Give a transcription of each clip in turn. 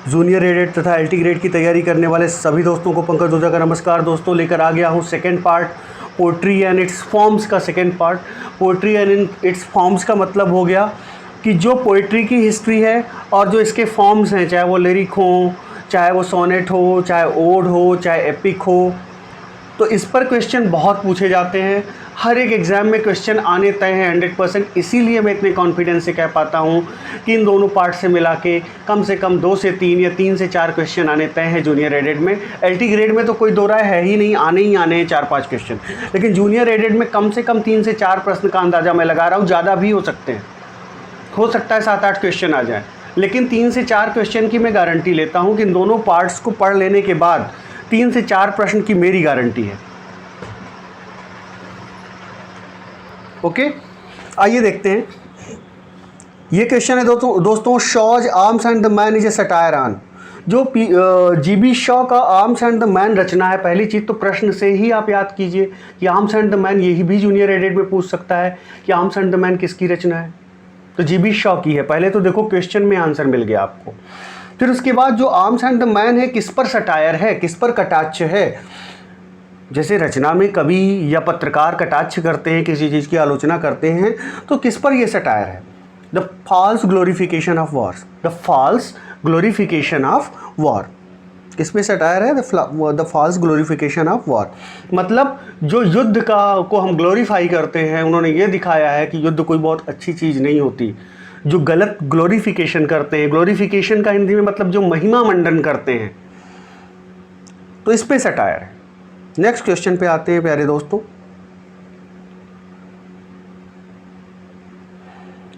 Junior added तथा LT grade की तैयारी करने वाले सभी दोस्तों को पंकज ओझा का नमस्कार। दोस्तों, लेकर आ गया हूँ second part, poetry and its forms का second part. Poetry and its forms का मतलब हो गया कि जो पोइट्री की हिस्ट्री है और जो इसके फॉर्म्स हैं, चाहे वो लिरिक हो, चाहे वो सोनेट हो, चाहे ओड हो, चाहे एपिक हो, तो इस पर क्वेश्चन बहुत पूछे जाते हैं। हर एक एग्ज़ाम में क्वेश्चन आने तय हैं 100%। इसीलिए मैं इतने कॉन्फिडेंस से कह पाता हूँ कि इन दोनों पार्ट से मिला के कम से कम 2 से 3 या 3 से 4 क्वेश्चन आने तय हैं जूनियर एडेड में। एलटी ग्रेड में तो कोई दो राय है ही नहीं, आने ही आने हैं 4-5 क्वेश्चन, लेकिन जूनियर एडेड में कम से कम 3 से 4 प्रश्न का अंदाज़ा मैं लगा रहा हूँ। ज़्यादा भी हो सकते हैं, हो सकता है 7-8 क्वेश्चन आ जाए, लेकिन 3 से 4 क्वेश्चन की मैं गारंटी लेता हूँ कि इन दोनों पार्ट्स को पढ़ लेने के बाद 3 से 4 प्रश्न की मेरी गारंटी है। ओके, आइए देखते हैं। ये क्वेश्चन है दोस्तों, shows arms and the man is a satire on. जो जीबी शॉ का आर्म्स एंड द मैन रचना है, पहली चीज़ तो प्रश्न से ही आप याद कीजिए कि आर्म्स एंड द मैन, यही भी जूनियर एडेड में पूछ सकता है कि आर्म्स एंड द मैन किसकी रचना है, तो जीबी शॉ की है। पहले तो देखो क्वेश्चन में आंसर मिल गया आपको। फिर उसके बाद जो आर्म्स एंड द मैन है, किस पर सटायर है, किस पर कटाक्ष है। जैसे रचना में कवि या पत्रकार कटाक्ष करते हैं, किसी चीज़ की आलोचना करते हैं, तो किस पर ये सटायर है। The false glorification of war, the false glorification of war, किस पे सटायर है, the false glorification of war. मतलब जो युद्ध को हम ग्लोरीफाई करते हैं, उन्होंने ये दिखाया है कि युद्ध कोई बहुत अच्छी चीज़ नहीं होती। जो गलत ग्लोरिफिकेशन करते हैं, ग्लोरिफिकेशन का हिंदी में मतलब जो महिमा मंडन करते हैं, तो इस पे सटायर है। नेक्स्ट क्वेश्चन पे आते हैं प्यारे दोस्तों।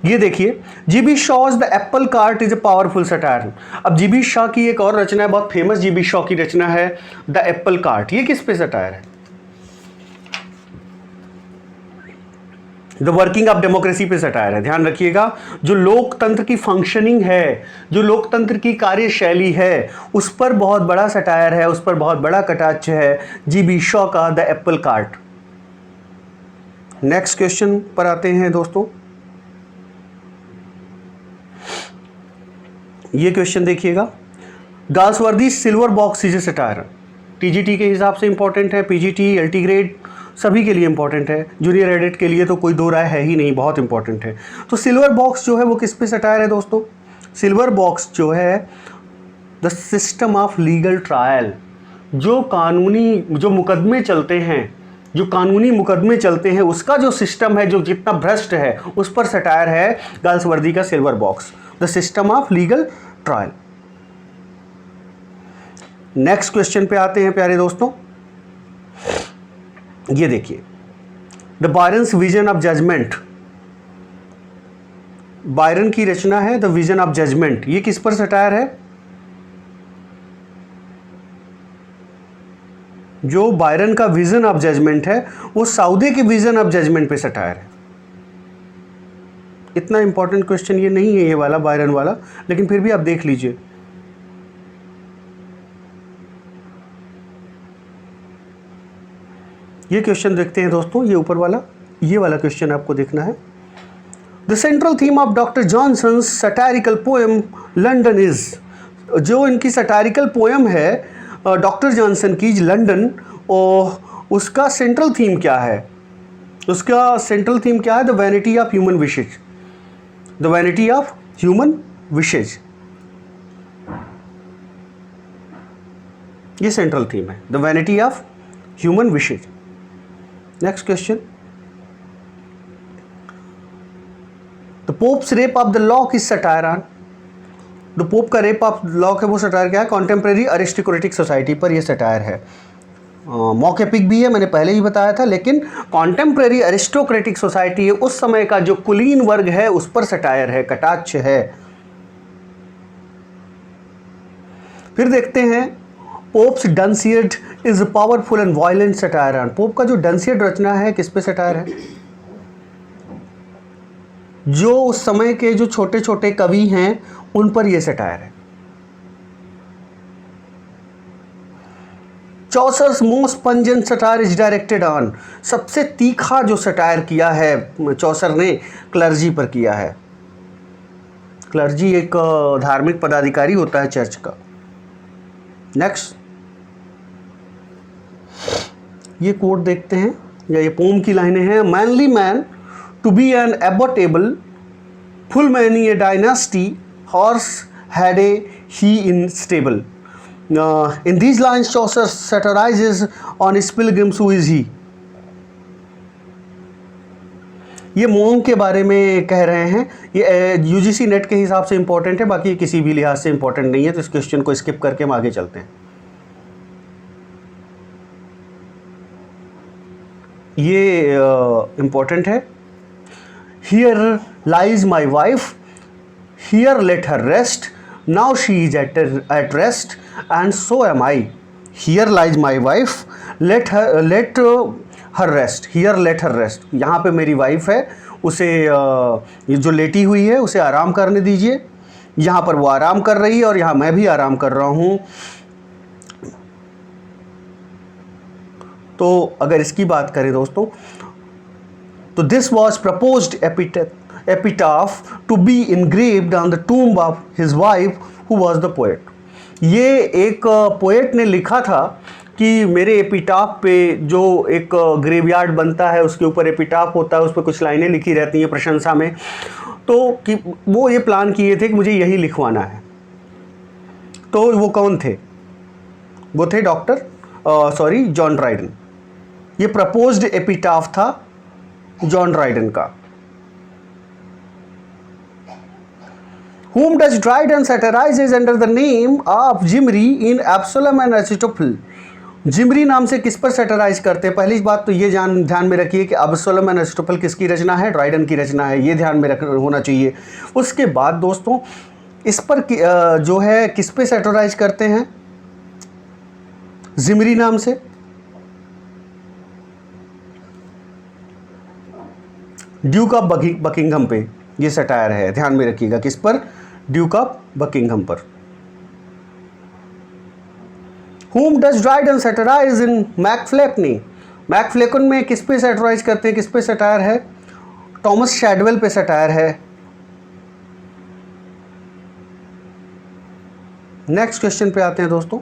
ये देखिए, GB shows the Apple cart is a powerful satire. अब जीबी शॉ की एक और रचना है, बहुत फेमस जीबी शॉ की रचना है द एप्पल कार्ट। ये किस पे सटायर है, द वर्किंग ऑफ डेमोक्रेसी पे सटायर है। ध्यान रखिएगा, जो लोकतंत्र की फंक्शनिंग है, जो लोकतंत्र की कार्यशैली है, उस पर बहुत बड़ा सटायर है, उस पर बहुत बड़ा कटाक्ष है जीबी शॉ का the Apple cart. Next question पर आते हैं दोस्तों। ये क्वेश्चन देखिएगा, Galsworthy silver box is a satire. TGT के हिसाब से इंपॉर्टेंट है, पीजीटी, एलटी ग्रेड सभी के लिए इंपॉर्टेंट है, जूनियर एडेड के लिए तो कोई दो राय है ही नहीं, बहुत इंपॉर्टेंट है। तो सिल्वर बॉक्स जो है वो किस पे सटायर है दोस्तों। सिल्वर बॉक्स जो है the system of legal trial. जो मुकदमे चलते हैं, जो कानूनी मुकदमे चलते हैं, उसका जो सिस्टम है, जो जितना भ्रष्ट है, उस पर सटायर है गाल्सवर्दी का silver box, the system of legal trial. Next question पे आते हैं प्यारे दोस्तों। ये देखिए, the Byron's vision of judgment. Byron की रचना है द विजन ऑफ जजमेंट। ये किस पर सटायर है, जो बायरन का विजन ऑफ जजमेंट है, वो साउदे के विजन ऑफ जजमेंट पे सटायर है। इतना इंपॉर्टेंट क्वेश्चन ये नहीं है, ये वाला बायरन वाला, लेकिन फिर भी आप देख लीजिए। ये क्वेश्चन देखते हैं दोस्तों, ये ऊपर वाला, ये वाला क्वेश्चन आपको देखना है। The central theme of doctor Johnson satirical poem London is. जो इनकी सटारिकल पोएम है डॉक्टर जॉनसन की लंडन, और उसका सेंट्रल थीम क्या है, उसका सेंट्रल थीम क्या है, the vanity of human wishes. The vanity of human wishes, ये सेंट्रल थीम है, the vanity of human wishes. Next question, the pops rape of the lock is satire on. The pope का rape of lock है, वो satire क्या है, contemporary aristocratic society पर ये satire है। मॉकेपिक भी है, मैंने पहले ही बताया था, लेकिन कॉन्टेम्प्रेरी अरिस्टोक्रेटिक सोसाइटी है, उस समय का जो कुलीन वर्ग है उस पर सटायर है, कटाक्ष है। फिर देखते हैं, Pope's Dunciad is powerful and violent satire on. Pope का जो डंसियड रचना है किस पे सटायर है, जो उस समय के जो छोटे छोटे कवि हैं उन पर यह सटायर है। Chaucer's most pungent satire is directed on. सबसे तीखा जो सटायर किया है चौसर ने, क्लर्जी पर किया है। क्लर्जी एक धार्मिक पदाधिकारी होता है चर्च का। नेक्स्ट, ये कोट देखते हैं या ये पोम की लाइनें हैं। Manly man to be an abbot able full many a dynasty horse had a he in stable. In these lines Chaucer satirises on his pilgrims who is he. ये मोंग के बारे में कह रहे हैं। ये यूजीसी नेट के हिसाब से इंपॉर्टेंट है, बाकी किसी भी लिहाज से इंपॉर्टेंट नहीं है, तो इस क्वेश्चन को स्किप करके हम आगे चलते हैं। ये इंपॉर्टेंट है। Here lies my wife, here let her rest, now she is at rest and so am I. Here lies my wife, let her rest, here let her rest. यहाँ पे मेरी वाइफ है, उसे ये जो लेटी हुई है उसे आराम करने दीजिए। यहाँ पर वो आराम कर रही है और यहाँ मैं भी आराम कर रहा हूँ। तो अगर इसकी बात करें दोस्तों, तो this was proposed epitaph to be engraved on the tomb of his wife who was the poet. ये एक पोएट ने लिखा था कि मेरे एपिटाफ पे जो एक ग्रेवयार्ड बनता है उसके ऊपर एपिटाफ होता है, उस पर कुछ लाइनें लिखी रहती हैं प्रशंसा में, तो कि वो ये प्लान किए थे कि मुझे यही लिखवाना है। तो वो कौन थे? वो थे जॉन ड्राइडन। ये प्रपोज्ड एपिटाफ था जॉन ड्राइडन का। Whom does Dryden satirizes under the name of Jimri in Absalom and Achitophel? जिमरी नाम से किस पर सैटराइज करते हैं? पहली बात तो ये ध्यान में रखिए कि अबसोलम एंड अरिस्टोफल किसकी रचना है? ड्राइडन की रचना है, ये ध्यान में होना चाहिए। उसके बाद दोस्तों इस पर जो है किस पे सैटराइज करते हैं? जिमरी नाम से। ड्यूक ऑफ बकिंघम पे ये सटायर है, ध्यान में रखिएगा। किस पर? ड्यूक ऑफ बकिंघम पर। Whom does Dryden satirize in मैकफ्लेकनी? मैकफ्लेकन में किस पे सैटराइज करते हैं? किस पे सटायर है? टॉमस शैडवेल पे सटायर है। नेक्स्ट क्वेश्चन पे आते हैं दोस्तों।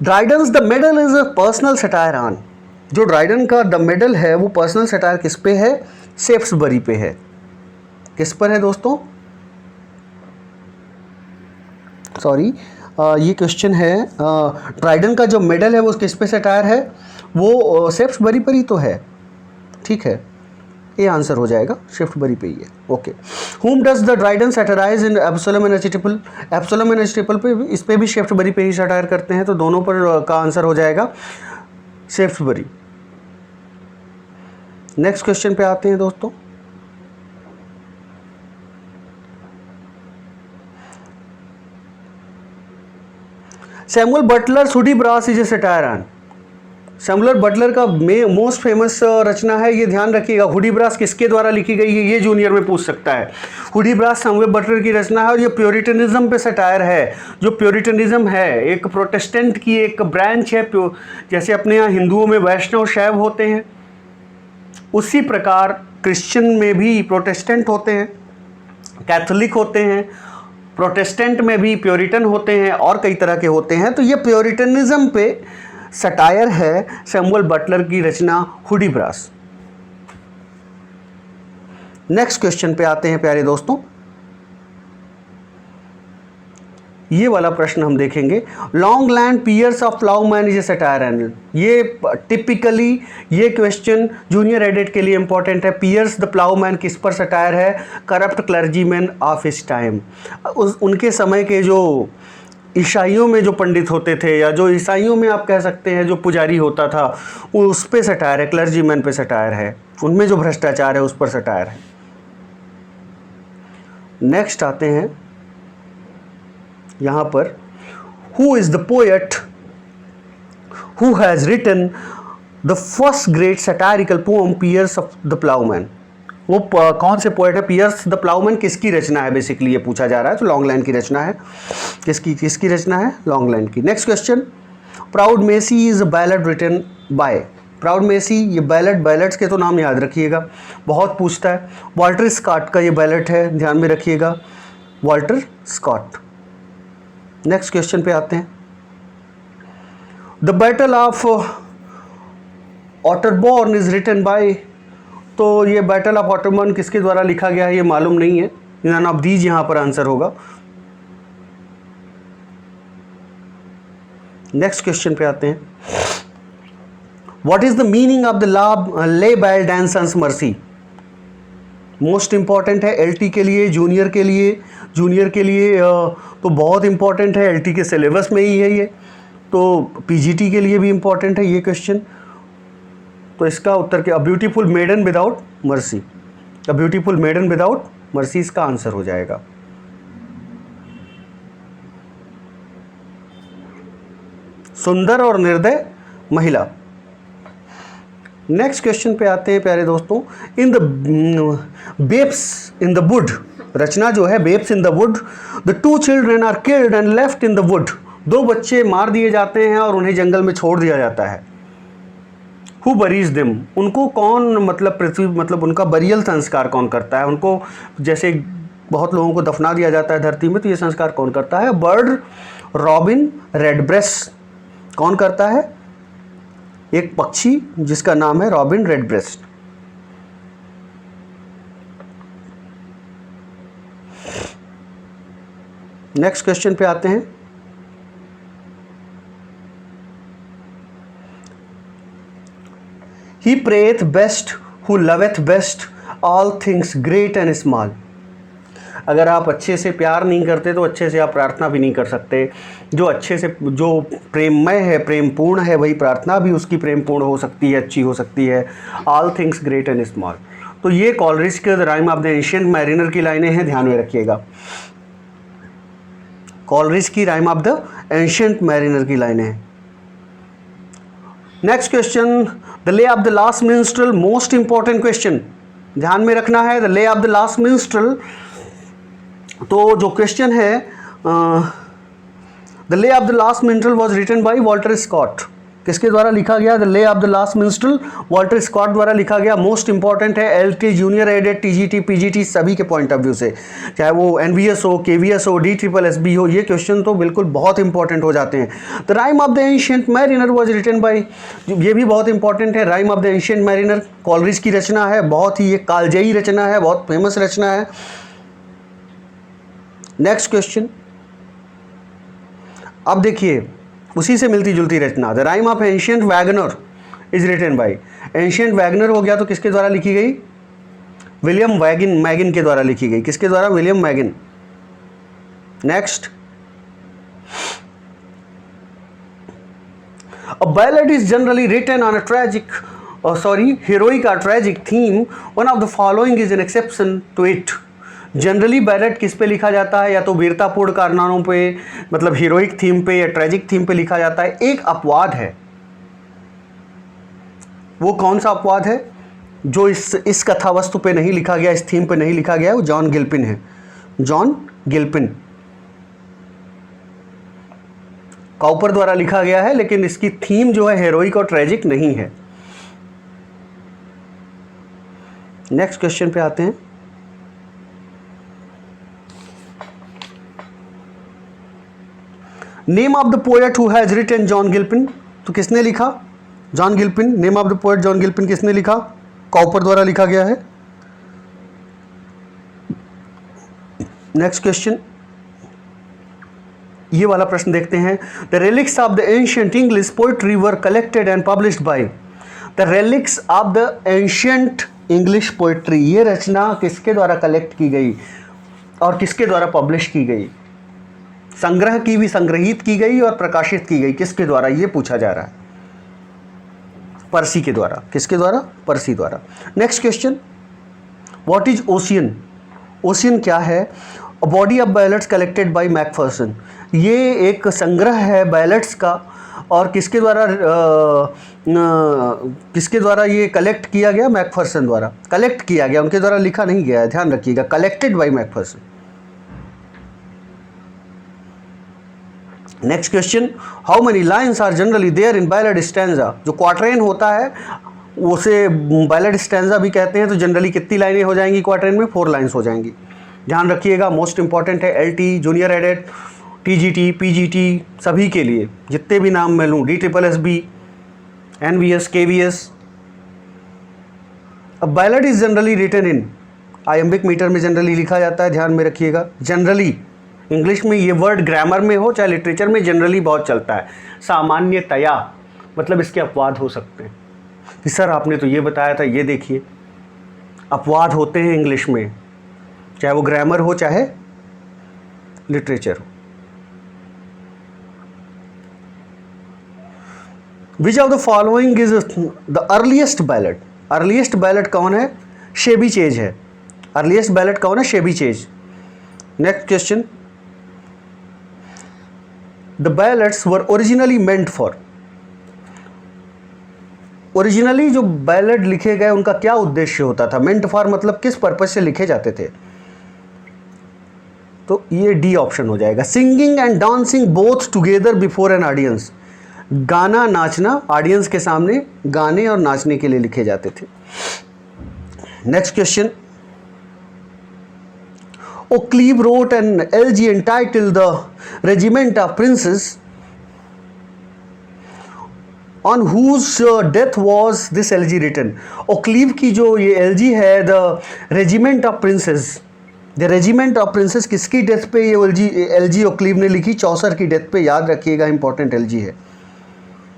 Dryden's the medal is a personal satire on. जो ड्राइडन का द मेडल है वो पर्सनल सटायर किस पे है? सेफ्सबरी पे है। किस पर है दोस्तों? सॉरी, ये क्वेश्चन है ड्राइडन का जो मेडल है वो किस पे सटायर है? वो सेफ्सबरी पर ही तो है। ठीक है, ये आंसर हो जाएगा, सेफ्सबरी पे ही है। Okay. Whom does the Dryden satirise in Absalom and Achitophel? Absalom and Achitophel पे भी, इस पे भी सेफ्सबरी पे ही सटायर करते हैं, तो दोनों पर का आंसर हो जाएगा सेफ्सबरी। नेक्स्ट क्वेश्चन पे आते हैं दोस्तों। Samuel Butler Hudibras is a satire on. Samuel Butler का मोस्ट फेमस रचना है, ये ध्यान रखिएगा। हुडीब्रास किसके द्वारा लिखी गई है? ये जूनियर में पूछ सकता है। हुडीब्रास सैमुअल बटलर की रचना है और ये प्योरिटनिज्म पे सटायर है। जो प्योरिटनिज्म है एक प्रोटेस्टेंट की एक ब्रांच है। जैसे अपने यहाँ हिंदुओं में वैष्णव शैव होते हैं, उसी प्रकार क्रिश्चियन में भी प्रोटेस्टेंट होते हैं, कैथोलिक होते हैं, प्रोटेस्टेंट में भी प्योरिटन होते हैं और कई तरह के होते हैं। तो ये प्योरिटनिज्म पे सटायर है सैमुअल बटलर की रचना हुडीब्रास। नेक्स्ट क्वेश्चन पे आते हैं प्यारे दोस्तों। ये वाला प्रश्न हम देखेंगे। Langland Piers of Ploughman is a satire an. ये टिपिकली ये क्वेश्चन जूनियर एडिट के लिए इंपॉर्टेंट है। पियर्स द प्लाउमैन किस पर सटायर है? Corrupt clergyman of his time. उनके समय के जो ईसाइयों में जो पंडित होते थे, या जो ईसाइयों में आप कह सकते हैं जो पुजारी होता था, उस पे सटायर है, क्लर्जीमैन पे सटायर है। उनमें जो भ्रष्टाचार है उस पर सटायर है। नेक्स्ट आते हैं यहाँ पर। Who is the poet who has written the first great satirical poem Piers of the Ploughman? वो कौन से पोएट है? पियर्स द प्लाउमैन किसकी रचना है? बेसिकली ये पूछा जा रहा है। तो लॉन्ग लैंड की रचना है। किसकी रचना है? लॉन्ग लैंड की। Next question. Proud Maisie is a ballad written by, proud Maisie, ये बैलेट्स के तो नाम याद रखिएगा, बहुत पूछता है। वॉल्टर स्कॉट का ये बैलेट है, ध्यान में रखिएगा, वॉल्टर स्कॉट। नेक्स्ट क्वेश्चन पे आते हैं। The Battle of Otterburn is written by, तो ये बैटल ऑफ ऑटरबॉर्न किसके द्वारा लिखा गया है ये मालूम नहीं है, नन ऑफ दीज यहां पर आंसर होगा। नेक्स्ट क्वेश्चन पे आते हैं। What is the meaning of the ले बैल डांसर्स मर्सी, मोस्ट इंपॉर्टेंट है एलटी के लिए, जूनियर के लिए तो बहुत इंपॉर्टेंट है, एलटी के सिलेबस में ही है ये, तो पीजीटी के लिए भी इंपॉर्टेंट है ये क्वेश्चन। तो इसका उत्तर क्या, a beautiful maiden without mercy, a beautiful maiden without mercy इसका आंसर हो जाएगा। सुंदर और निर्दय महिला। नेक्स्ट क्वेश्चन पे आते हैं प्यारे दोस्तों। In the babes in the wood, रचना जो है babes in the wood, the two children are killed and left in the wood, दो बच्चे मार दिए जाते हैं और उन्हें जंगल में छोड़ दिया जाता है। हु बरीज देम, उनको कौन मतलब पृथ्वी मतलब उनका बरियल संस्कार कौन करता है, उनको जैसे बहुत लोगों को दफना दिया जाता है धरती में, तो ये संस्कार कौन करता है, बर्ड रॉबिन रेडब्रेस्ट, कौन करता है, एक पक्षी जिसका नाम है रॉबिन रेडब्रेस्ट। नेक्स्ट क्वेश्चन पे आते हैं। He prayeth best who loveth best all things great and small, अगर आप अच्छे से प्यार नहीं करते तो अच्छे से आप प्रार्थना भी नहीं कर सकते। जो अच्छे से जो प्रेममय है, प्रेम पूर्ण है, वही प्रार्थना भी उसकी प्रेम पूर्ण हो सकती है, अच्छी हो सकती है। All things great and small, तो ये कॉलरिज के Rime of the ancient Mariner की लाइनें हैं, ध्यान में रखिएगा। कॉलरिज की Rime of the ancient Mariner की लाइनें हैं। Next question, the Lay of the Last Minstrel, most important question, ध्यान में रखना है। The Lay of the Last मिन्स्ट्रल, तो जो क्वेश्चन है, the Lay of the Last Minstrel was written by Walter Scott, किसके द्वारा लिखा गया, the Lay of the Last Minstrel Walter Scott द्वारा लिखा गया। मोस्ट इंपॉर्टेंट है, LT, junior aided, TGT, PGT सभी के पॉइंट ऑफ व्यू से, चाहे वो एनवीएस हो, केवीएस हो, DSSB हो, ये क्वेश्चन तो बिल्कुल बहुत इंपॉर्टेंट हो जाते हैं। The rhyme of the ancient mariner was written by, ये भी बहुत इंपॉर्टेंट है, rime of the ancient mariner Coleridge की रचना है, बहुत ही ये कालजयी रचना है, बहुत फेमस रचना है। नेक्स्ट क्वेश्चन, अब देखिए उसी से मिलती जुलती रचना, the rhyme of Ancient Waggoner is written by, Ancient Waggoner हो गया तो किसके द्वारा लिखी गई, विलियम मैगिन के द्वारा लिखी गई, किसके द्वारा, William Maginn. Next, a ballad is generally written on a tragic heroic or tragic theme, one of the following is an exception to it। Generally ballot किस पे लिखा जाता है, या तो वीरतापूर्ण कारनामों पे, मतलब हीरोइक थीम पे या ट्रेजिक थीम पे लिखा जाता है। एक अपवाद है, वो कौन सा अपवाद है, जो इस कथा वस्तु पे नहीं लिखा गया, इस थीम पे नहीं लिखा गया, वो जॉन गिल्पिन है। जॉन गिल्पिन काउपर द्वारा लिखा गया है, लेकिन इसकी थीम जो है हीरोइक और ट्रेजिक नहीं है। नेक्स्ट क्वेश्चन पे आते हैं। Name of the poet who has written John Gilpin, तो किसने लिखा, John Gilpin. Name of the poet John Gilpin किसने लिखा, काउपर द्वारा लिखा गया है। नेक्स्ट क्वेश्चन, ये वाला प्रश्न देखते हैं। The relics of the ancient English poetry were collected and published by, the relics of the ancient English poetry, ये रचना किसके द्वारा कलेक्ट की गई और किसके द्वारा पब्लिश की गई, संग्रह की भी, संग्रहित की गई और प्रकाशित की गई, किसके द्वारा, ये पूछा जा रहा है। पर्सी के द्वारा, किसके द्वारा, पर्सी द्वारा। Next question, what is ocean, ocean क्या है, a body of ballets collected by Macpherson, ये एक संग्रह है बैलेट्स का, और किसके द्वारा ये कलेक्ट किया गया, मैकफर्सन द्वारा कलेक्ट किया गया, उनके द्वारा लिखा नहीं गया है, ध्यान रखिएगा, collected by Macpherson. Next question, how many lines are generally there in ballad stanza. जो क्वार्टरेन होता है उसे बैलेड स्टैंजा भी कहते हैं, तो जनरली कितनी लाइनें हो जाएंगी क्वार्टरेन में? 4 लाइन्स हो जाएंगी। ध्यान रखिएगा, मोस्ट इंपॉर्टेंट है। LT, junior added, TGT, PGT, सभी के लिए जितने भी नाम मैं लूँ, DSSB, NVS, KVS। अब ballad is generally written in iambic meter में जनरली लिखा जाता है, ध्यान में रखिएगा। जनरली इंग्लिश में ये वर्ड ग्रामर में हो चाहे लिटरेचर में जनरली बहुत चलता है। सामान्यतया मतलब इसके अपवाद हो सकते हैं कि सर आपने तो ये बताया था, ये देखिए अपवाद होते हैं इंग्लिश में, चाहे वो ग्रामर हो चाहे लिटरेचर हो। Which of the following is the earliest ballad. Earliest ballad कौन है? शेबी चेज है। अर्लीस्ट बैलेड कौन है? शेबी chase. Next question, the ballads were originally meant for. Originally जो बैलेड लिखे गए उनका क्या उद्देश्य होता था? मेंट फॉर मतलब किस पर्पज से लिखे जाते थे? तो ये डी ऑप्शन हो जाएगा। Singing and dancing both together before an audience. गाना नाचना, ऑडियंस के सामने गाने और नाचने के लिए लिखे जाते थे। Next question, Occleve wrote an elegy entitled The Regiment of Princes. On whose death was this elegy written? Occleve की जो ये elegy है, The Regiment of Princes, The Regiment of Princes, किसकी डेथ पे ये elegy Occleve ने लिखी? चौसर की डेथ पे, याद रखिएगा, इंपॉर्टेंट elegy है।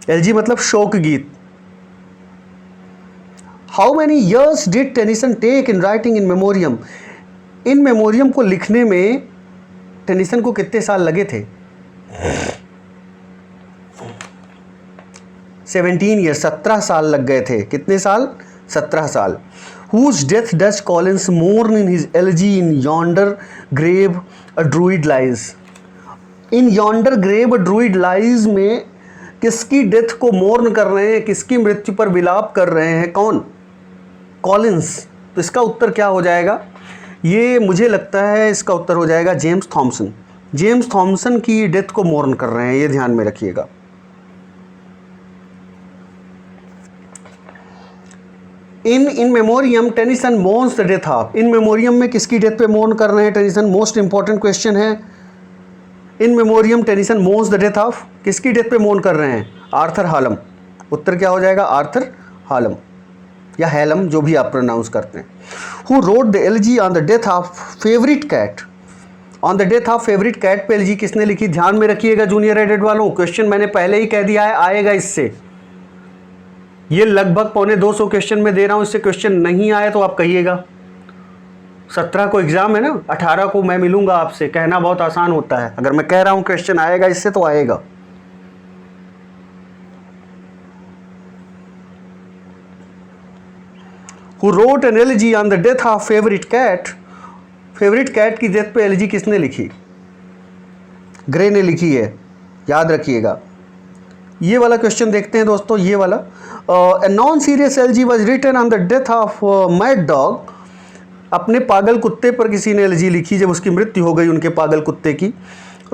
elegy मतलब शोक गीत। How many years did Tennyson take in writing In Memoriam? In memoriam को लिखने में टेनिसन को कितने साल लगे थे? 17 ईयर, 17 साल लग गए थे। कितने साल? 17 साल। Whose death does Collins mourn in his elegy In Yonder Grave a Druid Lies? In Yonder Grave a Druid Lies में किसकी डेथ को मोर्न कर रहे हैं, किसकी मृत्यु पर विलाप कर रहे हैं? कौन? कॉलिंस। तो इसका उत्तर क्या हो जाएगा? ये मुझे लगता है इसका उत्तर हो जाएगा जेम्स थॉमसन। जेम्स थॉमसन की डेथ को मोर्न कर रहे हैं, ये ध्यान में रखिएगा। In Memoriam Tennyson mourns the death of. In Memoriam में किसकी डेथ पे मोर्न कर रहे हैं टेनिसन? मोस्ट इंपॉर्टेंट क्वेश्चन है। In Memoriam Tennyson mourns the death of, किसकी डेथ पे मोर्न कर रहे हैं? आर्थर हालम। उत्तर क्या हो जाएगा? आर्थर हालम या हैलम, जो भी आप प्रोनाउंस करते हैं। Who wrote the elegy on the death of favorite cat? On the death of favorite cat पे elegy किसने लिखी? ध्यान में रखिएगा जूनियर एडेड वालों, क्वेश्चन मैंने पहले ही कह दिया है आएगा इससे। ये लगभग 250 क्वेश्चन में दे रहा हूँ, इससे क्वेश्चन नहीं आए तो आप कहिएगा। 17 को एग्जाम है ना, 18 को मैं मिलूंगा आपसे। कहना बहुत आसान होता है, अगर मैं कह रहा हूँ क्वेश्चन आएगा इससे तो आएगा। Who wrote an elegy on the death of favorite cat? Favourite cat की डेथ पे एलिजी किसने लिखी? ग्रे ने लिखी है, याद रखिएगा। ये वाला क्वेश्चन देखते हैं दोस्तों, ये वाला। A non-serious elegy was written on the death of mad dog. अपने पागल कुत्ते पर किसी ने एलिजी लिखी जब उसकी मृत्यु हो गई उनके पागल कुत्ते की।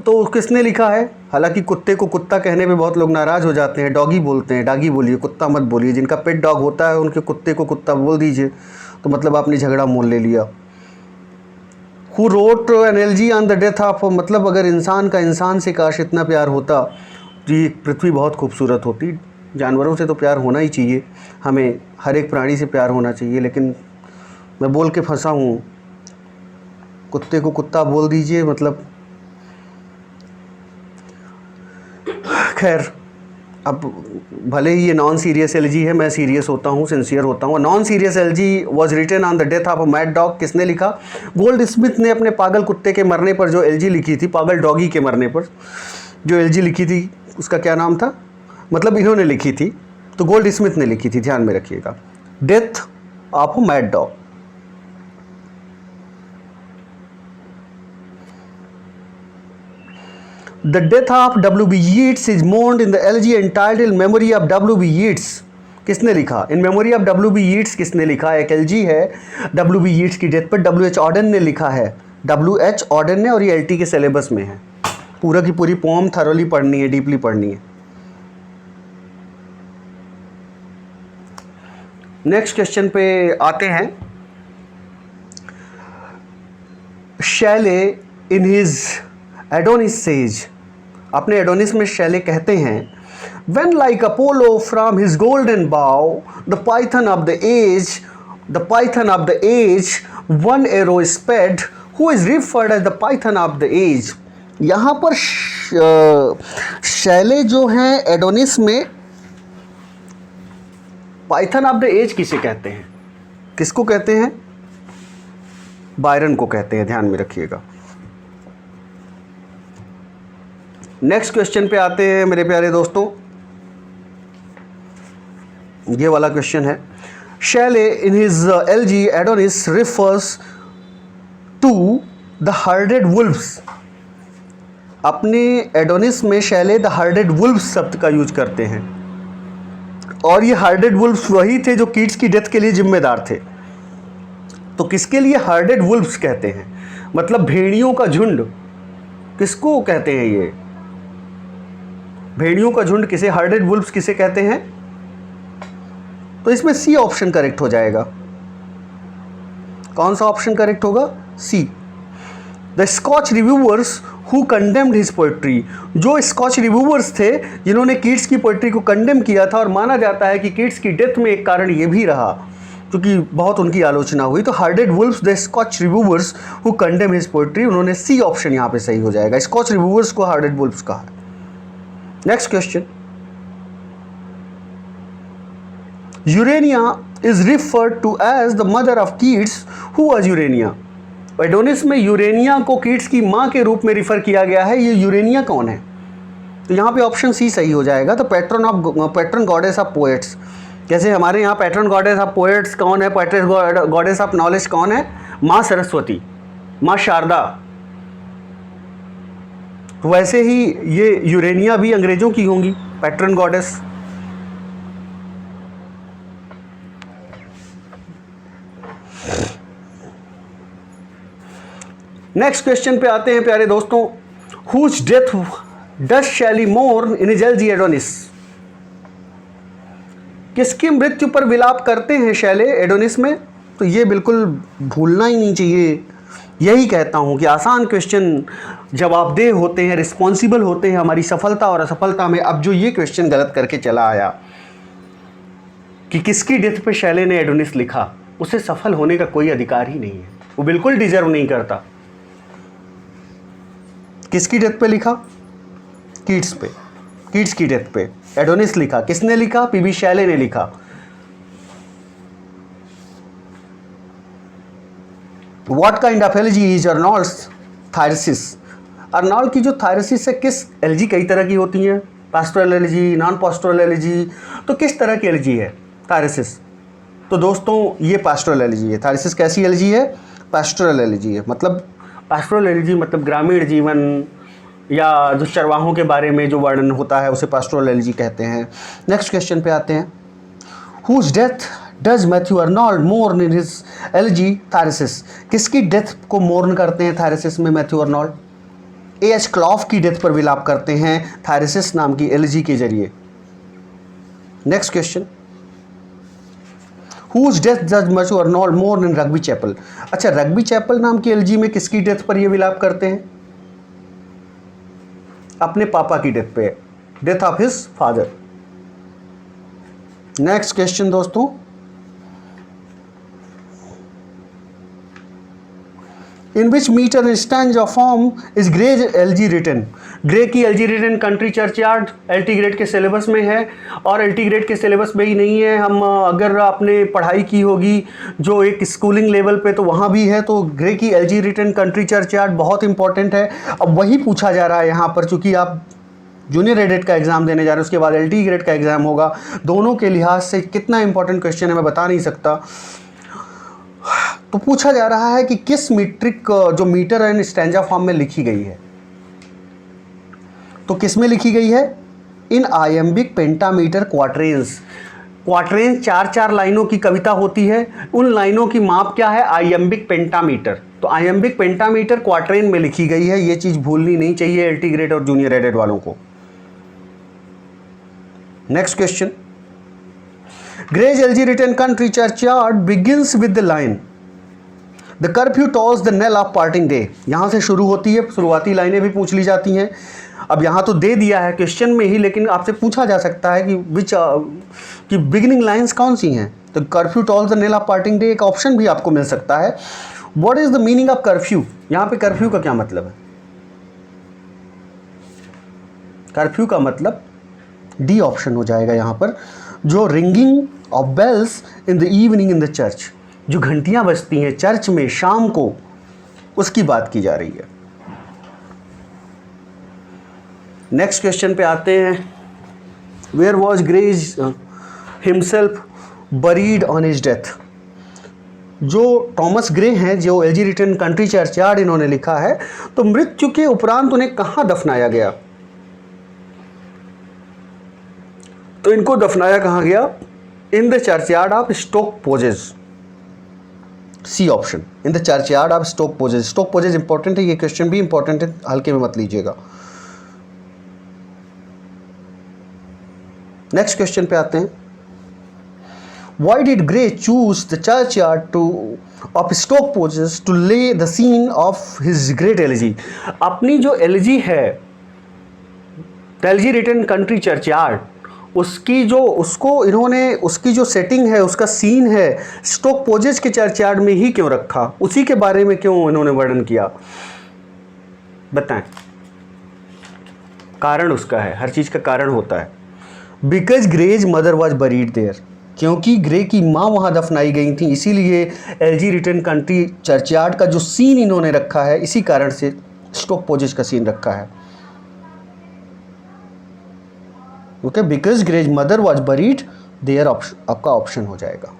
तो किसने लिखा है? हालांकि कुत्ते को कुत्ता कहने पे बहुत लोग नाराज़ हो जाते हैं, डॉगी बोलते हैं। डॉगी बोलिए, कुत्ता मत बोलिए। जिनका पेट डॉग होता है उनके कुत्ते को कुत्ता बोल दीजिए, तो मतलब आपने झगड़ा मोल ले लिया। Who wrote an elegy on the death of, मतलब अगर इंसान का इंसान से काश इतना प्यार होता तो ये पृथ्वी बहुत खूबसूरत होती। जानवरों से तो प्यार होना ही चाहिए, हमें हर एक प्राणी से प्यार होना चाहिए, लेकिन मैं बोल के फंसा हूँ। कुत्ते को कुत्ता बोल दीजिए, मतलब खैर, अब भले ही ये नॉन सीरियस एलजी है, मैं सीरियस होता हूँ, सिंसियर होता हूँ। Non serious elegy was written on the death of a mad dog. किसने लिखा? गोल्ड स्मिथ ने अपने पागल कुत्ते के मरने पर जो एलजी लिखी थी, पागल डॉगी के मरने पर जो एलजी लिखी थी, उसका क्या नाम था? मतलब इन्होंने लिखी थी, तो गोल्ड स्मिथ ने लिखी थी, ध्यान में रखिएगा। Death of a mad dog. The death of W.B. Yeats is mourned in the elegy entitled Memory of W.B. Yeats. किसने लिखा? In Memory of W.B. Yeats किसने लिखा? एक एलजी है W.B. Yeats की डेथ पर, W.H. ऑर्डन ने लिखा है। W.H. ऑर्डन ने, और ये LT के सिलेबस में है। पूरा की पूरी पोम थरोली पढ़नी है, डीपली पढ़नी है। नेक्स्ट क्वेश्चन पे आते हैं। Shelley in his Adonis says, अपने एडोनिस में शैले कहते हैं, when like Apollo from his golden bow, the python of the age one arrow sped, who is referred as the python of the age। यहाँ पर Shelley जो हैं Adonis में Python of the age किसे कहते हैं? किसको कहते हैं? बायरन को कहते हैं, ध्यान में रखिएगा। नेक्स्ट क्वेश्चन पे आते हैं मेरे प्यारे दोस्तों। ये वाला क्वेश्चन है, Shelley in his elegy Adonais refers to the herded wolves. अपने एडोनिस में शैले द हर्डेड वुल्व्स शब्द का यूज करते हैं, और ये हर्डेड वुल्व्स वही थे जो कीट्स की डेथ के लिए जिम्मेदार थे। तो किसके लिए हर्डेड वुल्व्स कहते हैं? मतलब भेड़ियों का झुंड। किसको कहते हैं ये? भेड़ियों का झुंड किसे, हर्डेड वुल्व्स किसे कहते हैं? तो इसमें सी ऑप्शन करेक्ट हो जाएगा। कौन सा ऑप्शन करेक्ट होगा? C. The Scotch reviewers who condemned his poetry, जो स्कॉच रिव्यूअर्स थे जिन्होंने कीट्स की पोएट्री को कंडेम किया था, और माना जाता है कि कीट्स की डेथ में एक कारण ये भी रहा क्योंकि बहुत उनकी आलोचना हुई। तो herded wolves the Scotch reviewers who condemn his poetry, उन्होंने सी ऑप्शन यहाँ पे सही हो जाएगा। स्कॉच रिव्यूअर्स को हार्डेड वुल्फ्स कहा है। Next question, Urania is referred to as the mother of Keats, who was Urania. Adonais में यूरेनिया को कीट्स की माँ के रूप में रिफर किया गया है। ये यूरेनिया कौन है? तो यहाँ पे ऑप्शन सी सही हो जाएगा। तो पैट्रन गॉडेस ऑफ पोएट्स, जैसे हमारे यहाँ पैट्रन गॉडेस ऑफ पोएट्स कौन है, पैट्रन गॉडेस ऑफ नॉलेज कौन है? माँ सरस्वती, माँ शारदा। वैसे ही ये यूरेनिया भी अंग्रेजों की होंगी, पैट्रन गॉडेस। नेक्स्ट क्वेश्चन पे आते हैं प्यारे दोस्तों। हुज डेथ डज शैली मोर्न इन हिज एलजी एडोनिस। किसकी मृत्यु पर विलाप करते हैं शैले एडोनिस में? तो ये बिल्कुल भूलना ही नहीं चाहिए। यही कहता हूँ कि आसान क्वेश्चन जवाबदेह होते हैं, रिस्पॉन्सिबल होते हैं हमारी सफलता और असफलता में। अब जो ये क्वेश्चन गलत करके चला आया कि किसकी डेथ पे शैले ने एडोनिस लिखा, उसे सफल होने का कोई अधिकार ही नहीं है, वो बिल्कुल डिजर्व नहीं करता। किसकी डेथ पे लिखा? कीट्स पे, कीट्स की डेथ पे एडोनिस लिखा। किसने लिखा? पीबी शैले ने लिखा। What kind of elegy is Arnold's Thyrsis. Arnold की जो थायरसिस है, किस एलजी कई तरह की होती हैं, pastoral LG, non pastoral LG. तो किस तरह की एलजी है थायरसिस? तो दोस्तों ये पास्टोरल एलजी है। थायरसिस कैसी एलजी है? पास्टोरल एलजी है। मतलब पास्टोरल एलजी मतलब ग्रामीण जीवन या जो चरवाहों के बारे में जो वर्णन होता है उसे पास्टोरल एलजी कहते हैं। नेक्स्ट क्वेश्चन पे आते हैं। Whose death does Matthew Arnold mourn in his elegy Thyrsis. किसकी डेथ को मोर्न करते हैं थायरसिस में मैथ्यू अर्नॉल्ड? एच क्लॉफ की डेथ पर विलाप करते हैं थायरसिस नाम की एलजी के जरिए। Next question, whose death does Matthew Arnold mourn in Rugby Chapel. अच्छा, रग्बी चैपल नाम की एलजी में किसकी डेथ पर ये विलाप करते हैं? अपने पापा की डेथ पे, death of his father. Next question दोस्तों, in which metre and stanza form is Gray elegy written. Gray की elegy written country churchyard LT grade के सिलेबस में है, और एलटी ग्रेड के सिलेबस में ही नहीं है, हम अगर आपने पढ़ाई की होगी जो एक स्कूलिंग लेवल पे तो वहाँ भी है। तो ग्रे की एलजी रिटन कंट्री चर्चयार्ड बहुत इंपॉर्टेंट है। अब वही पूछा जा रहा है यहाँ पर, चूँकि आप जूनियर एडेड का एग्ज़ाम देने जा रहे हैं, उसके बाद एलटी ग्रेड का एग्ज़ाम होगा। दोनों के लिहाज से कितना इंपॉर्टेंट क्वेश्चन है मैं बता नहीं सकता। तो पूछा जा रहा है कि किस मीट्रिक जो मीटर एंड स्टैंजा फॉर्म में लिखी गई है, तो किस में लिखी गई है? In iambic pentameter क्वाट्रेंस। क्वार्टरेन 4-4 लाइनों की कविता होती है, उन लाइनों की माप क्या है? आइएम्बिक पेंटामीटर। तो आइएम्बिक पेंटामीटर क्वार्टरेन में लिखी गई है, ये चीज भूलनी नहीं चाहिए एलटी ग्रेड और जूनियर एडेड वालों को। Next question, Gray's elegy written country churchyard begins with the line the curfew tolls the knell of parting day. यहां से शुरू होती है, शुरुआती लाइनें भी पूछ ली जाती हैं। अब यहाँ तो दे दिया है क्वेश्चन में ही, लेकिन आपसे पूछा जा सकता है कि कि बिगिनिंग लाइंस कौन सी हैं। तो curfew tolls the knell of parting day एक ऑप्शन भी आपको मिल सकता है। What is the meaning of curfew? यहाँ पे कर्फ्यू का क्या मतलब है? कर्फ्यू का मतलब डी ऑप्शन हो जाएगा यहाँ पर, जो ringing of bells in the evening in the church, जो घंटियां बजती हैं चर्च में शाम को, उसकी बात की जा रही है। नेक्स्ट क्वेश्चन पे आते हैं, where was Gray himself buried on his death? जो टॉमस ग्रे हैं, जो एलजी रिटन कंट्री चर्चयार्ड इन्होंने लिखा है, तो मृत्यु के उपरांत उन्हें कहाँ दफनाया गया? तो इनको दफनाया कहाँ गया? In the churchyard of Stoke Poges, C option, in the churchyard of Stoke Poges. Stoke Poges important है, ये क्वेश्चन भी इंपॉर्टेंट है, हल्के में मत लीजिएगा। नेक्स्ट क्वेश्चन पे आते हैं, why did Gray choose the churchyard to of Stoke Poges to lay the scene of his great elegy? अपनी जो एलजी है, एलजी रिटन कंट्री चर्चयार्ड, उसकी जो उसको इन्होंने उसकी जो सेटिंग है, उसका सीन है, स्टोक पोजेस के चर्चयार्ड में ही क्यों रखा? उसी के बारे में क्यों इन्होंने वर्णन किया? बताएं। कारण उसका है, हर चीज का कारण होता है। Because Gray's mother was buried there, क्योंकि ग्रे की माँ वहाँ दफनाई गई थी, इसीलिए एलजी रिटन कंट्री चर्चयार्ड का जो सीन इन्होंने रखा है, इसी कारण से स्टोक पोजेस का सीन रखा है। Okay, because Gray's mother was buried there, आपका ऑप्शन हो जाएगा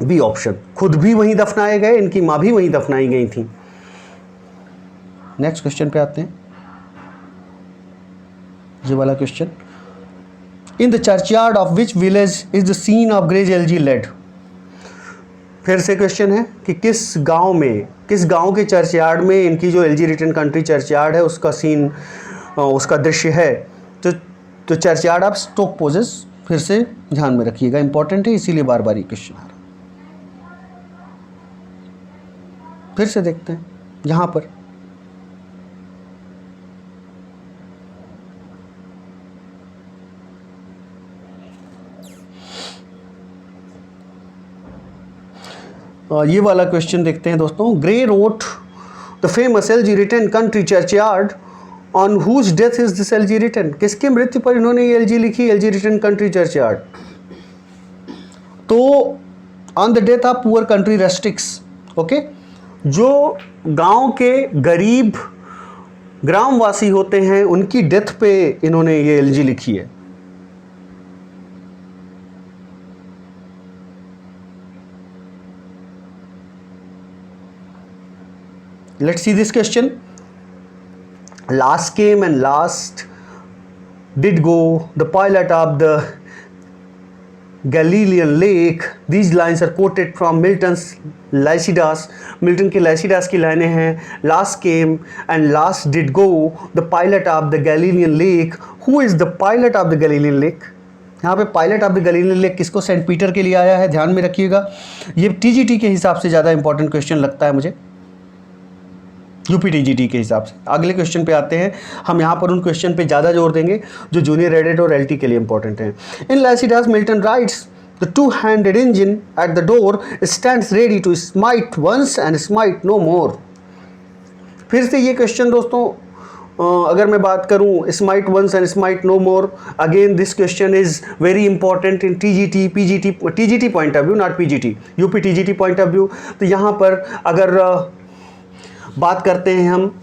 बी ऑप्शन। खुद भी वहीं दफनाए गए, इनकी माँ भी वहीं दफनाई गई थी। नेक्स्ट क्वेश्चन पे आते हैं, ये वाला question, in the churchyard of which village is the scene of Gray's elegy laid? फिर से क्वेश्चन है कि किस गांव में, किस गांव के चर्चयार्ड में इनकी जो एलजी रिटन कंट्री चर्चयार्ड है उसका सीन, उसका दृश्य है। तो चर्चयार्ड ऑफ स्टोक पोजेस, फिर से ध्यान में रखिएगा, इंपॉर्टेंट है, इसीलिए बार बार ये क्वेश्चन आ रहा है। फिर से देखते हैं यहां पर, ये वाला क्वेश्चन देखते हैं दोस्तों। Gray wrote the famous elegy written country churchyard on whose death is this elegy written? किसके मृत्यु पर इन्होंने ये एलजी लिखी, एलजी रिटन कंट्री चर्चयार्ड? तो on the death of poor country rustics. Okay, जो गांव के गरीब ग्रामवासी होते हैं, उनकी डेथ पे इन्होंने ये एलजी लिखी है। Let's see this question. Last came and last did go, the pilot of the Galilean lake. These lines are quoted from Milton's Lycidas. Milton के लाइसिडास की लाइनें हैं, last came and last did go, the pilot of the Galilean lake. Who is the pilot of the Galilean lake? यहाँ पे pilot of the Galilean lake किसको, Saint Peter के लिए आया है, ध्यान में रखिएगा। ये टीजीटी के हिसाब से ज़्यादा इंपॉर्टेंट क्वेश्चन लगता है मुझे, यूपीटीजीटी के हिसाब से। अगले क्वेश्चन पे आते हैं, हम यहाँ पर उन क्वेश्चन पे ज़्यादा जोर देंगे जो जूनियर एडेड और एलटी के लिए इंपॉर्टेंट हैं। In Lycidas Milton writes the two handed engine at the door stands ready to smite once and smite no more. फिर से ये क्वेश्चन दोस्तों, अगर मैं बात करूँ smite once and smite no more, again this question is very important in TGT, PGT, TGT point of view, not PGT, UP TGT point of view. तो यहाँ पर अगर बात करते हैं हम,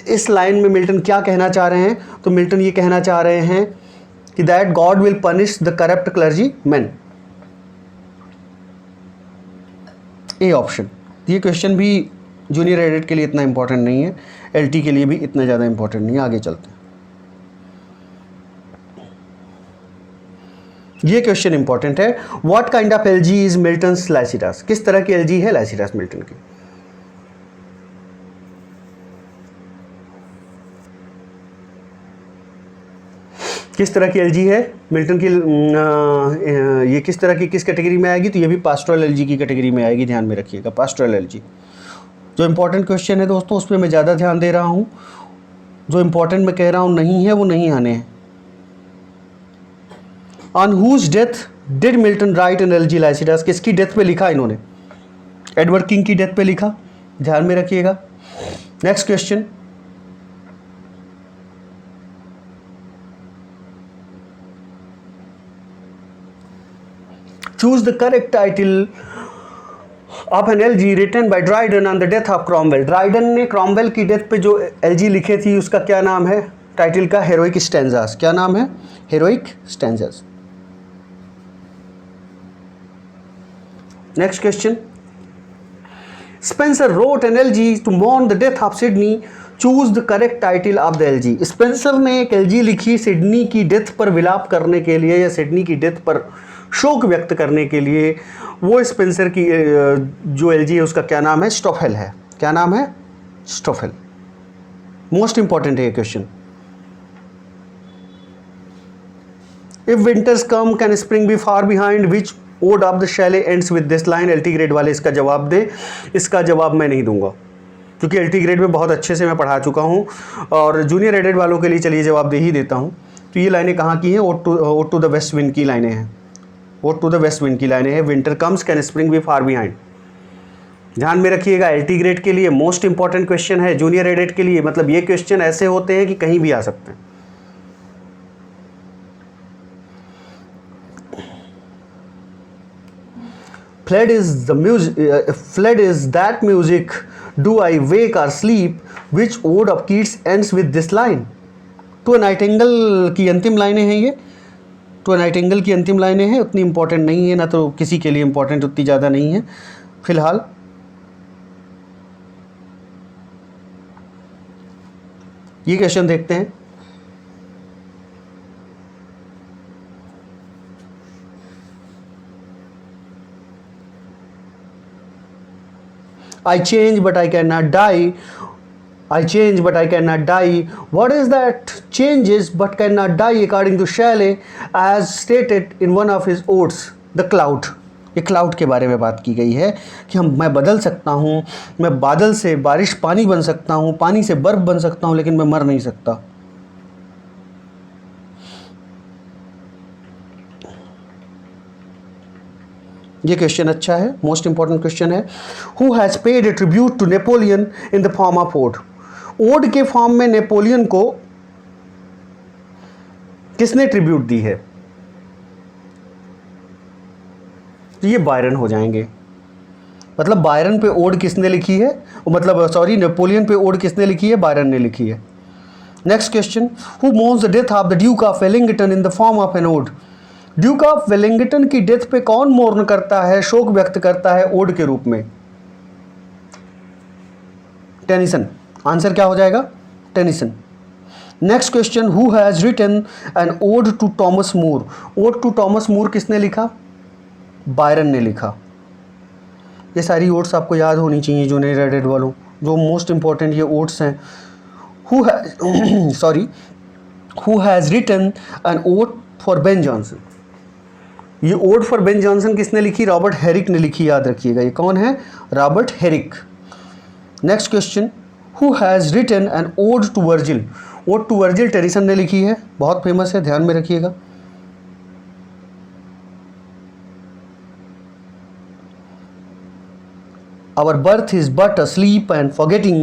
इस लाइन में मिल्टन क्या कहना चाह रहे हैं? तो मिल्टन ये कहना चाह रहे हैं कि that God will punish the corrupt clergy man, A option. ये क्वेश्चन भी जूनियर एडेड के लिए इतना इंपॉर्टेंट नहीं है, एलटी के लिए भी इतना ज़्यादा इंपॉर्टेंट नहीं है। आगे चलते हैं। ये क्वेश्चन इंपॉर्टेंट है। What kind of elegy is Milton's Lycidas, किस तरह की एलजी है लैसिटास मिल्टन की। किस तरह की एलजी है मिल्टन की, ये किस तरह की किस कैटेगरी में आएगी, तो ये भी पास्टोरल एलजी की कैटेगरी में आएगी, ध्यान में रखिएगा पास्टोरल एलजी। जो इंपॉर्टेंट क्वेश्चन है दोस्तों उस पर मैं ज़्यादा ध्यान दे रहा हूँ, जो इंपॉर्टेंट मैं कह रहा हूँ नहीं है वो नहीं आने हैं। On whose death did Milton write an elegy Lycidas, किसकी डेथ पे लिखा इन्होंने, एडवर्ड किंग की डेथ पे लिखा, ध्यान में रखिएगा। Next question, choose the correct title of an elegy written by Dryden on the death of Cromwell. Dryden ने क्रॉमवेल की डेथ पे जो एलजी लिखे थी उसका क्या नाम है, टाइटल का, हेरोइक स्टैंजास। क्या नाम है, heroic stanzas. Next question, Spenser wrote an elegy to mourn the death of Sidney, choose the correct title of the elegy. Spenser ने एक एलजी लिखी सिडनी की डेथ पर विलाप करने के लिए या सिडनी की डेथ पर शोक व्यक्त करने के लिए, वो स्पेंसर की जो एलजी है उसका क्या नाम है, स्टॉफेल है। क्या नाम है, स्टॉफेल। मोस्ट इंपॉर्टेंट है ये question. If winters come can spring be far behind which ode of the Shelley ends with this line. LT grade वाले इसका जवाब दे, इसका जवाब मैं नहीं दूंगा क्योंकि एलटी ग्रेड में बहुत अच्छे से मैं पढ़ा चुका हूँ, और जूनियर एडेड वालों के लिए चलिए जवाब दे ही देता हूँ। तो ये लाइनें कहाँ की हैं, ode to the west wind की लाइनें हैं, ode to the west wind की लाइनें हैं। Winter comes can spring be far behind, ध्यान में रखिएगा। एलटी ग्रेड के लिए मोस्ट इंपॉर्टेंट क्वेश्चन है, जूनियर एडेड के लिए मतलब ये क्वेश्चन ऐसे होते हैं कि कहीं भी आ सकते हैं। Fled is that music, do I wake or sleep, which ode of Keats ends with this line। To nightingale की अंतिम लाइनें हैं ये, टू नाइटिंगेल की अंतिम लाइनें हैं, उतनी इंपॉर्टेंट नहीं है, ना तो किसी के लिए इंपॉर्टेंट उतनी ज़्यादा नहीं है फिलहाल। ये क्वेश्चन देखते हैं, I change but I cannot die, I change but I cannot die, what is that changes but cannot die according to Shelley as stated in one of his odes, the cloud। ये cloud के बारे में बात की गई है कि मैं बदल सकता हूँ, मैं बादल से बारिश पानी बन सकता हूँ, पानी से बर्फ़ बन सकता हूँ, लेकिन मैं मर नहीं सकता। ये क्वेश्चन अच्छा है, मोस्ट इंपॉर्टेंट क्वेश्चन है। Who has paid a tribute to Napoleon in the form of ode. Ode के फॉर्म में नेपोलियन को किसने ट्रिब्यूट दी है, तो ये बायरन हो जाएंगे। मतलब बायरन पे ओड किसने लिखी है, मतलब सॉरी नेपोलियन पे ओड किसने लिखी है, बायरन ने लिखी है। Next question, who mourns the death of the Duke of Wellington in the form of an ode. Duke of Wellington की डेथ पे कौन मोर्न करता है, शोक व्यक्त करता है ओड के रूप में, टेनिसन। आंसर क्या हो जाएगा, Tennyson. Next question, who has written an ode to Thomas Moore. Ode to Thomas Moore किसने लिखा, बायरन ने लिखा। ये सारी ओड्स आपको याद होनी चाहिए जूनियर एडेड वालों, जो मोस्ट इंपॉर्टेंट ये ओड्स हैं। Who has written an ode for Ben Jonson. ये ओड फॉर बेन जॉनसन किसने लिखी, रॉबर्ट हेरिक ने लिखी, याद रखिएगा। ये कौन है, Robert Herrick. Next question, who has written an ode to Virgil. Ode to Virgil Tennyson ने लिखी है, बहुत फेमस है, ध्यान में रखिएगा। Our birth is but a sleep and forgetting,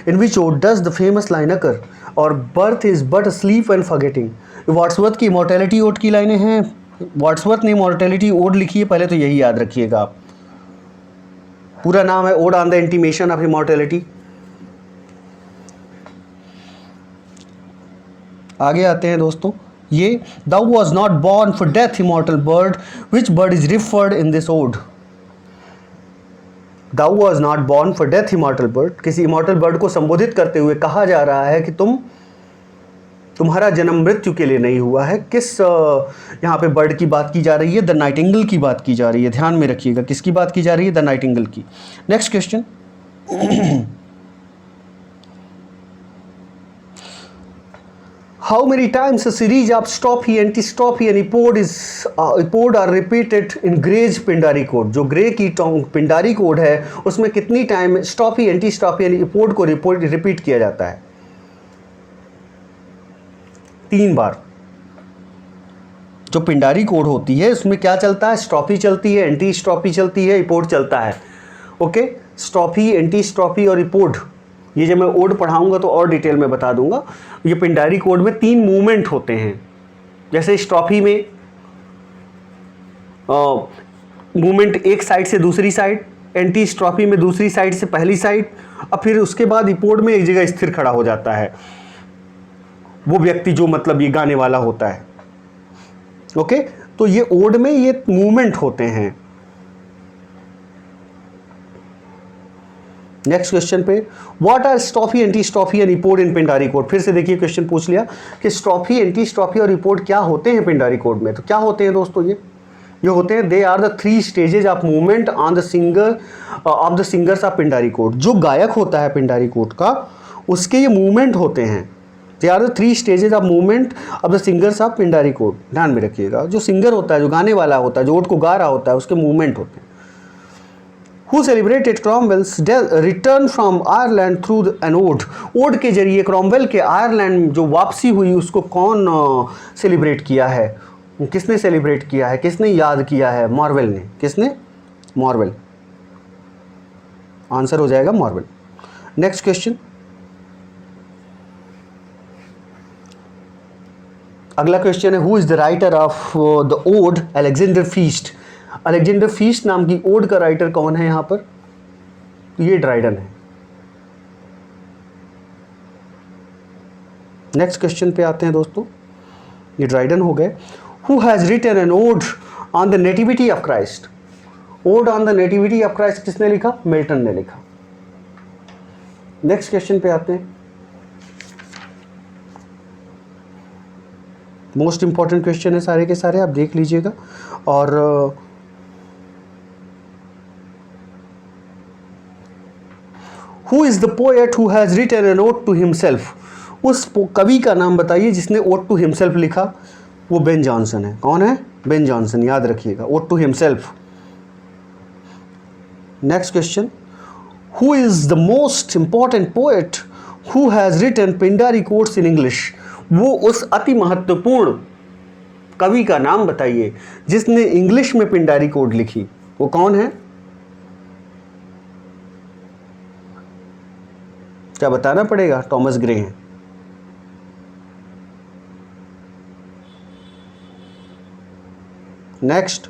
in which ode does the famous line occur। और birth is but a sleep and forgetting, Wordsworth की इमॉर्टैलिटी ओड की लाइनें हैं। वर्ड्सवर्थ ने इमॉर्टैलिटी ओड लिखी है, पहले तो यही याद रखिएगा आप। पूरा नाम है odd on the intimation of immortality. आगे आते हैं दोस्तों, ये thou was not born for death immortal bird, which bird is referred in this ode। Thou was not born for death immortal bird, किसी immortal bird को संबोधित करते हुए कहा जा रहा है कि तुम तुम्हारा जन्म मृत्यु के लिए नहीं हुआ है। किस यहाँ पे बर्ड की बात की जा रही है? द नाइटिंगेल की बात की जा रही है। ध्यान में रखिएगा, किसकी बात की जा रही है? द नाइटिंगेल की। Next question, how many times a series of strophe, antistrophe and epode are repeated in Gray's Pindari ode? जो ग्रे की पिंडारी कोड है उसमें कितनी टाइम स्ट्रॉफी, एंटीस्ट्रॉफी यानी इपोड को रिपीट किया जाता है? 3 बार। जो पिंडारी कोड होती है उसमें क्या चलता है? स्ट्रॉफी चलती है, एंटीस्ट्रॉफी चलती है, इपोड चलता है। ओके, स्ट्रॉफी, एंटीस्ट्रॉफी और इपोड, ये जब मैं ओड पढ़ाऊंगा तो और डिटेल में बता दूंगा। ये पिंडारी कोड में 3 मूवमेंट होते हैं। जैसे स्ट्रॉफी में मूवमेंट एक साइड से दूसरी साइड, एंटी स्ट्रॉफी में दूसरी साइड से पहली साइड, और फिर उसके बाद इपोड में एक जगह स्थिर खड़ा हो जाता है वो व्यक्ति जो मतलब ये गाने वाला होता है। ओके, तो ये ओड में ये मूवमेंट होते हैं। नेक्स्ट क्वेश्चन पे, what are strophe, antistrophe and epode in Pindaric ode? फिर से देखिए क्वेश्चन पूछ लिया कि स्ट्रॉफी, एंटी स्ट्रॉफी और इपोड क्या होते हैं पिंडारी कोड में। तो क्या होते हैं दोस्तों? ये होते हैं, they are the 3 stages of movement on the singers of Pindaric ode. जो गायक होता है पिंडारी कोड का, उसके ये मूवमेंट होते हैं। They are the 3 stages of movement of the singers of Pindaric ode. ध्यान में रखिएगा, जो सिंगर होता है, जो गाने वाला होता है, जो ओड को गा रहा होता है, उसके मूवमेंट होते हैं। Who celebrated Cromwell's return from Ireland through an ode? Ode के जरिए क्रॉमवेल के आयरलैंड जो वापसी हुई उसको कौन सेलिब्रेट किया है? किसने सेलिब्रेट किया है? किसने याद किया है? मॉर्वेल ने। किसने? मॉर्वेल। आंसर हो जाएगा मॉर्वेल। नेक्स्ट क्वेश्चन, अगला क्वेश्चन है, who is the writer of the ode Alexander feast? Alexander feast नाम की ओड का राइटर कौन है यहाँ पर? ये ड्राइडन है। नेक्स्ट क्वेश्चन पे आते हैं दोस्तों, ये ड्राइडन हो गए। Who has written an ode on the nativity of Christ? Ode on the nativity of Christ किसने लिखा? मिल्टन ने लिखा। नेक्स्ट क्वेश्चन पे आते हैं, मोस्ट इंपॉर्टेंट क्वेश्चन है सारे के सारे, आप देख लीजिएगा। और Who is the poet who has written an ode to himself? उस कवि का नाम बताइए जिसने ode to himself लिखा। वो बेन जॉनसन है। कौन है? बेन जॉनसन, याद रखिएगा, ode to himself। Next question, Who is the most important poet who has written Pindari codes in English? वो उस अति महत्वपूर्ण कवि का नाम बताइए जिसने इंग्लिश में पिंडारी कोड लिखी। वो कौन है? क्या बताना पड़ेगा? टॉमस ग्रे हैं। Next,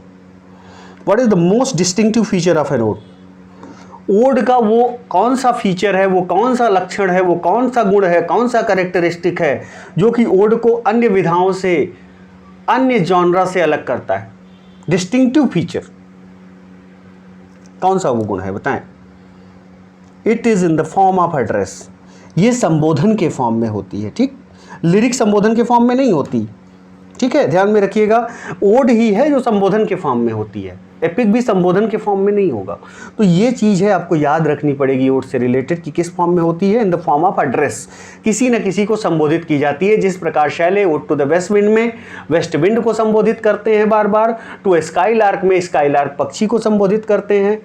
what is the most distinctive feature of an ode? Ode का वो कौन सा फीचर है, वो कौन सा लक्षण है, वो कौन सा गुण है, कौन सा कैरेक्टरिस्टिक है जो कि ओड को अन्य विधाओं से, अन्य जॉनरा से अलग करता है? डिस्टिंक्टिव फीचर कौन सा वो गुण है, बताएं। It is in the form of address. ये संबोधन के फॉर्म में होती है, ठीक, लिरिक संबोधन के फॉर्म में नहीं होती, ठीक है, ध्यान में रखिएगा। ओड ही है जो संबोधन के फॉर्म में होती है, एपिक भी संबोधन के फॉर्म में नहीं होगा। तो ये चीज़ है आपको याद रखनी पड़ेगी ओड से रिलेटेड कि किस फॉर्म में होती है, इन द फॉर्म ऑफ एड्रेस। किसी न किसी को संबोधित की जाती है, जिस प्रकार Shelley ode to the west wind में वेस्ट विंड को संबोधित करते हैं बार बार, टू स्काई लार्क में स्काई लार्क पक्षी को संबोधित करते हैं,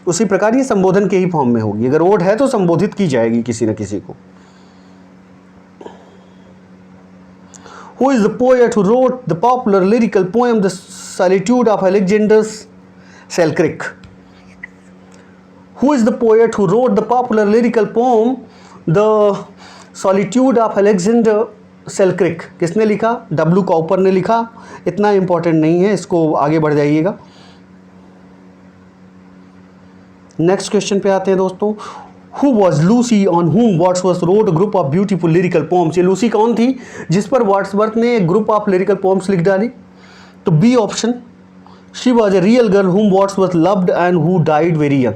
उसी प्रकार ये संबोधन के ही फॉर्म में होगी। अगर ओड है तो संबोधित की जाएगी किसी न किसी को। Who is the poet who wrote the popular lyrical poem The Solitude of Alexander Selkirk? Who is the poet who wrote the popular lyrical poem The Solitude of Alexander Selkirk? किसने लिखा? W. कॉपर ने लिखा। इतना important नहीं है, इसको आगे बढ़ जाइएगा। नेक्स्ट क्वेश्चन पे आते हैं दोस्तों, Who was Lucy on whom Wordsworth wrote a group of beautiful lyrical poems? ये लूसी कौन थी जिस पर वर्ड्सवर्थ ने एक ग्रुप ऑफ लिरिकल पोम्स लिख डाली? तो B option, she was a real girl whom Wordsworth loved and who died very young।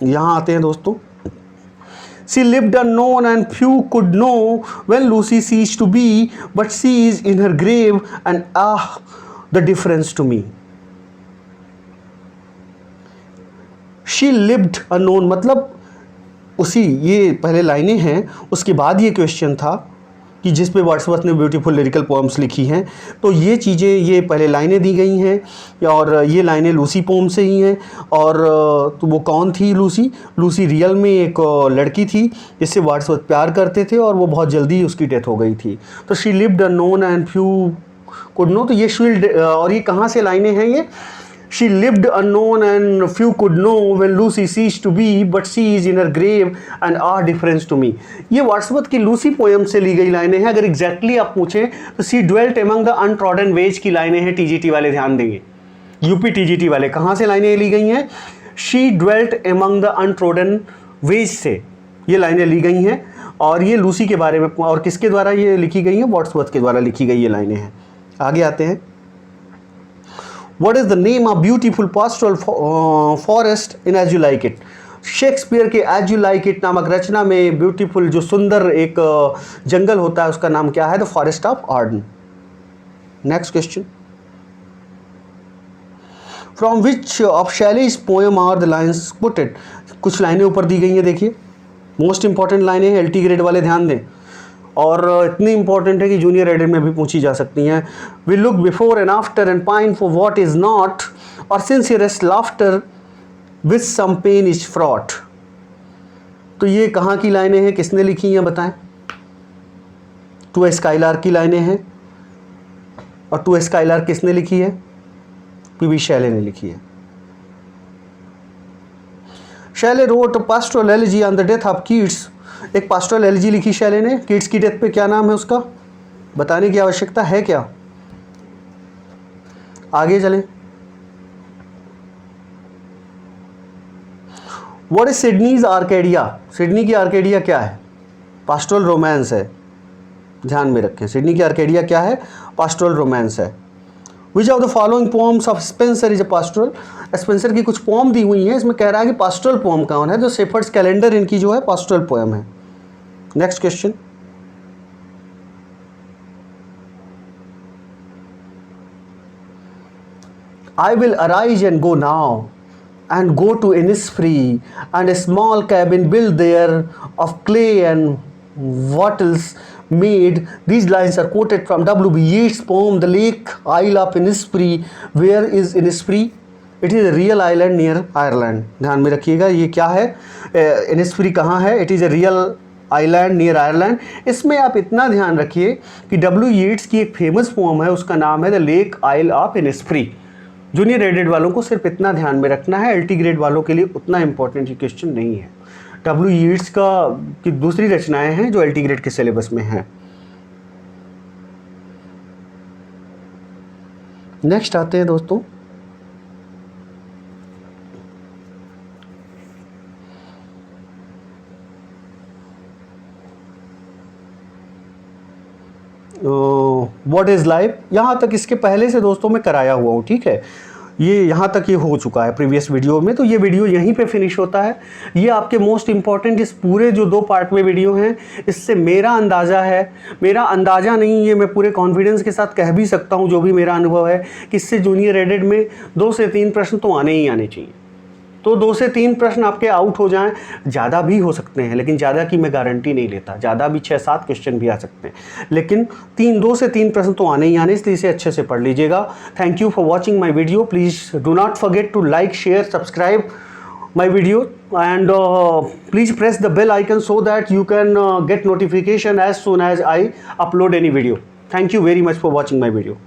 यहाँ आते हैं दोस्तों, She lived unknown and few could know when Lucy ceased to be, but she is in her grave and the difference to me. She lived unknown मतलब उसी, ये पहले लाइनें हैं, उसके बाद ये क्वेश्चन था कि जिस पे वर्ड्सवर्थ ने ब्यूटीफुल लिरिकल पोएम्स लिखी हैं। तो ये चीज़ें, ये पहले लाइनें दी गई हैं और ये लाइनें लूसी पोम से ही हैं। और तो वो कौन थी लूसी? लूसी रियल में एक लड़की थी जिससे वर्ड्सवर्थ प्यार करते थे और वो बहुत जल्दी उसकी डेथ हो गई थी। तो she lived unknown and few could know, तो ये शील्ड, और ये कहाँ से लाइनें हैं? ये She lived unknown and few could know when Lucy ceased to be, but she is in her grave and are difference to me. ये वर्ड्सवर्थ की लूसी पोएम से ली गई लाइनें हैं। अगर एग्जैक्टली आप पूछें तो she dwelt among the untrodden ways की लाइनें हैं। टीजीटी वाले ध्यान देंगे, यूपी टीजीटी वाले, कहाँ से लाइनें ली गई हैं? She dwelt among the untrodden ways से ये लाइनें ली गई हैं और ये लूसी के बारे में, और किसके द्वारा ये लिखी गई हैं? वर्ड्सवर्थ के द्वारा लिखी गई ये लाइनें हैं। आगे आते हैं। What is the name of beautiful pastoral forest in As You Like It? Shakespeare के As You Like It नामक रचना में ब्यूटीफुल, जो सुंदर एक जंगल होता है, उसका नाम क्या है? The forest of Arden. Next question. From which of Shelley's poem are the lines quoted? कुछ लाइनें ऊपर दी गई हैं, देखिए, मोस्ट इंपॉर्टेंट लाइनें हैं, LT ग्रेड वाले ध्यान दें, और इतनी इंपॉर्टेंट है कि जूनियर एडेड में भी पूछी जा सकती हैं। We look before and after and pine for what is not, और sincerest laughter with some pain is fraught. तो ये कहाँ की लाइनें हैं, किसने लिखी हैं बताएं? टू स्काइलार्क की लाइनें हैं। और टू स्काइलार्क किसने लिखी है? PV शैले ने लिखी है। Shelley wrote pastoral elegy on the death of Keats. एक पास्टोरल एलिजी लिखी शैले ने कीट्स की डेथ पे, क्या नाम है उसका? बताने की आवश्यकता है क्या? आगे चलें। What is Sidney's Arcadia? Sidney की आर्केडिया क्या है? पास्टोरल रोमांस है, ध्यान में रखें। सिडनी की आर्केडिया क्या है? पास्टोरल रोमांस है। Which of the following poems of Spencer is a pastoral? Spencer की कुछ पोम दी हुई हैं, इसमें कह रहा है कि पास्टोरल पोम कौन है? जो शेफर्ड्स कैलेंडर इनकी जो है पास्टोरल पोएम है। Next question. I will arise and go now and go to Innisfree and a small cabin built there of clay and wattles made. These lines are quoted from W.B. Yeats' poem The Lake Isle of Innisfree. Where is Innisfree? It is a real island near Ireland. ध्यान में रखिएगा, ये क्या है? Innisfree कहाँ है? It is a real island near Ireland. इसमें आप इतना ध्यान रखिए कि W. Yeats की एक फेमस पोम है, उसका नाम है The Lake Isle of Innisfree। Junior aided वालों को सिर्फ इतना ध्यान में रखना है, LT ग्रेड वालों के लिए उतना इंपॉर्टेंट ये क्वेश्चन नहीं है। W. Yeats की दूसरी रचनाएं हैं जो LT ग्रेड के सिलेबस में हैं। नेक्स्ट आते हैं दोस्तों, व्हाट इज़ लाइफ। यहाँ तक इसके पहले से दोस्तों मैं कराया हुआ हूँ, ठीक है, ये यहाँ तक ये हो चुका है प्रीवियस वीडियो में। तो ये वीडियो यहीं पे फिनिश होता है। ये आपके मोस्ट इंपॉर्टेंट इस पूरे जो 2 पार्ट में वीडियो हैं, इससे मेरा अंदाज़ा है, मेरा अंदाज़ा नहीं, ये मैं पूरे कॉन्फिडेंस के साथ कह भी सकता हूँ, जो भी मेरा अनुभव है, कि इससे जूनियर एडेड में 2 से 3 प्रश्न तो आने ही आने चाहिए। तो 2 से 3 प्रश्न आपके आउट हो जाएं, ज़्यादा भी हो सकते हैं, लेकिन ज़्यादा की मैं गारंटी नहीं लेता। ज़्यादा भी 6-7 क्वेश्चन भी आ सकते हैं, लेकिन 2 से 3 प्रश्न तो आने ही आने, इसलिए इसे अच्छे से पढ़ लीजिएगा। Thank you for watching my video. Please do not forget to like, share, subscribe my video, and please press the bell icon so that you can get notification as soon as I upload any video. Thank you very much for watching my video.